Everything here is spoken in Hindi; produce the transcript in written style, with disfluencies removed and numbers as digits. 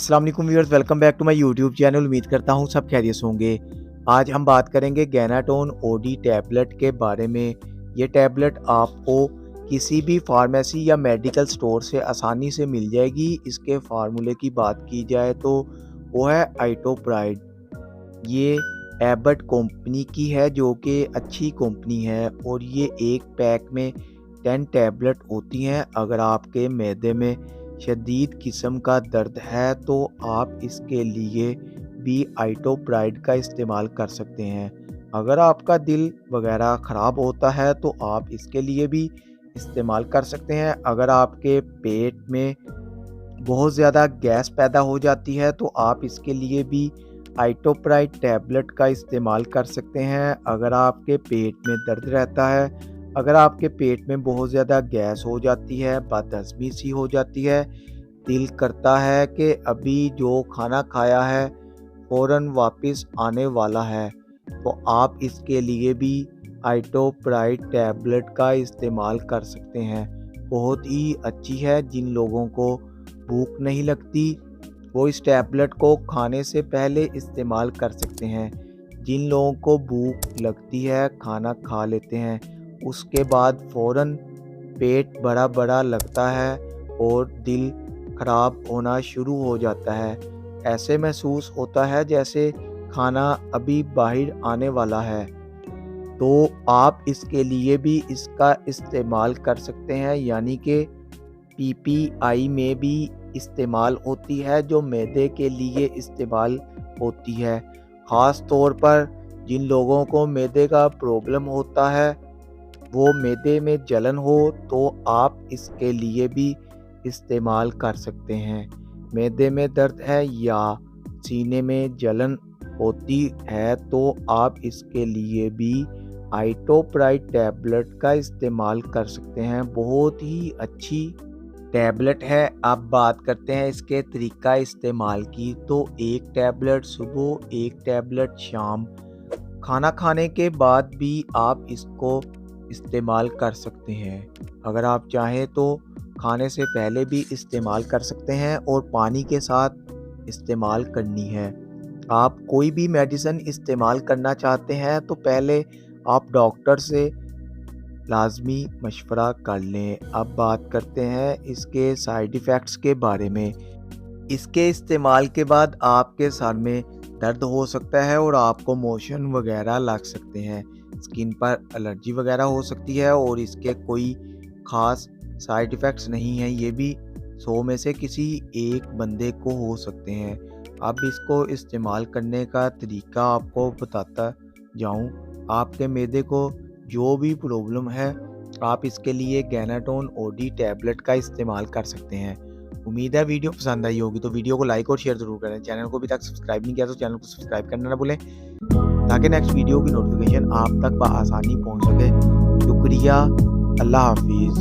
अस्सलाम वालेकुम viewers, welcome back to my YouTube channel. उम्मीद करता हूँ सब खैरियत से होंगे। आज हम बात करेंगे गैनाटोन ओडी टैबलेट के बारे में। ये टैबलेट आपको किसी भी फार्मेसी या मेडिकल स्टोर से आसानी से मिल जाएगी। इसके फार्मूले की बात की जाए तो वो है आइटोप्राइड। ये एबट कंपनी की है जो कि अच्छी कंपनी है और ये एक पैक में 10 टैबलेट होती हैं। अगर आपके मैदे में शदीद किस्म का दर्द है तो आप इसके लिए भी आइटोप्राइड का इस्तेमाल कर सकते हैं। अगर आपका दिल वगैरह ख़राब होता है तो आप इसके लिए भी इस्तेमाल कर सकते हैं। अगर आपके पेट में बहुत ज़्यादा गैस पैदा हो जाती है तो आप इसके लिए भी आइटोप्राइड टैबलेट का इस्तेमाल कर सकते हैं। अगर आपके पेट में दर्द रहता है, अगर आपके पेट में बहुत ज़्यादा गैस हो जाती है, बदहज़मी सी हो जाती है, दिल करता है कि अभी जो खाना खाया है फ़ौरन वापस आने वाला है, तो आप इसके लिए भी आइटोप्राइड टैबलेट का इस्तेमाल कर सकते हैं। बहुत ही अच्छी है। जिन लोगों को भूख नहीं लगती वो इस टैबलेट को खाने से पहले इस्तेमाल कर सकते हैं। जिन लोगों को भूख लगती है, खाना खा लेते हैं, उसके बाद फ़ौरन पेट बड़ा बड़ा लगता है और दिल ख़राब होना शुरू हो जाता है। ऐसे महसूस होता है जैसे खाना अभी बाहर आने वाला है। तो आप इसके लिए भी इसका इस्तेमाल कर सकते हैं, यानी कि पीपीआई में भी इस्तेमाल होती है जो मैदे के लिए इस्तेमाल होती है। ख़ास तौर पर जिन लोगों को मैदे का प्रॉब्लम होता है, वो मैदे में जलन हो, तो आप इसके लिए भी इस्तेमाल कर सकते हैं। मैदे में दर्द है या सीने में जलन होती है तो आप इसके लिए भी आइटोप्राइड टैबलेट का इस्तेमाल कर सकते हैं। बहुत ही अच्छी टैबलेट है। अब बात करते हैं इसके तरीका इस्तेमाल की। तो एक टैबलेट सुबह, एक टैबलेट शाम। खाना खाने के बाद भी आप इसको इस्तेमाल कर सकते हैं। अगर आप चाहें तो खाने से पहले भी इस्तेमाल कर सकते हैं और पानी के साथ इस्तेमाल करनी है। आप कोई भी मेडिसिन इस्तेमाल करना चाहते हैं तो पहले आप डॉक्टर से लाज़मी मशवरा कर लें। अब बात करते हैं इसके साइड इफ़ेक्ट्स के बारे में। इसके इस्तेमाल के बाद आपके सर में दर्द हो सकता है और आपको मोशन वगैरह लग सकते हैं। स्किन पर एलर्जी वगैरह हो सकती है और इसके कोई ख़ास साइड इफ़ेक्ट्स नहीं हैं। ये भी 100 में से किसी एक बंदे को हो सकते हैं। अब इसको इस्तेमाल करने का तरीका आपको बताता जाऊँ। आपके मैदे को जो भी प्रॉब्लम है, आप इसके लिए गैनाटोन ओडी टैबलेट का इस्तेमाल कर सकते हैं। उम्मीद है वीडियो पसंद आई होगी, तो वीडियो को लाइक और शेयर ज़रूर करें। चैनल को अभी तक सब्सक्राइब नहीं किया तो चैनल को सब्सक्राइब करना ना भूलें, ताकि नेक्स्ट वीडियो की नोटिफिकेशन आप तक बआसानी पहुंच सके। शुक्रिया। अल्लाह हाफिज़।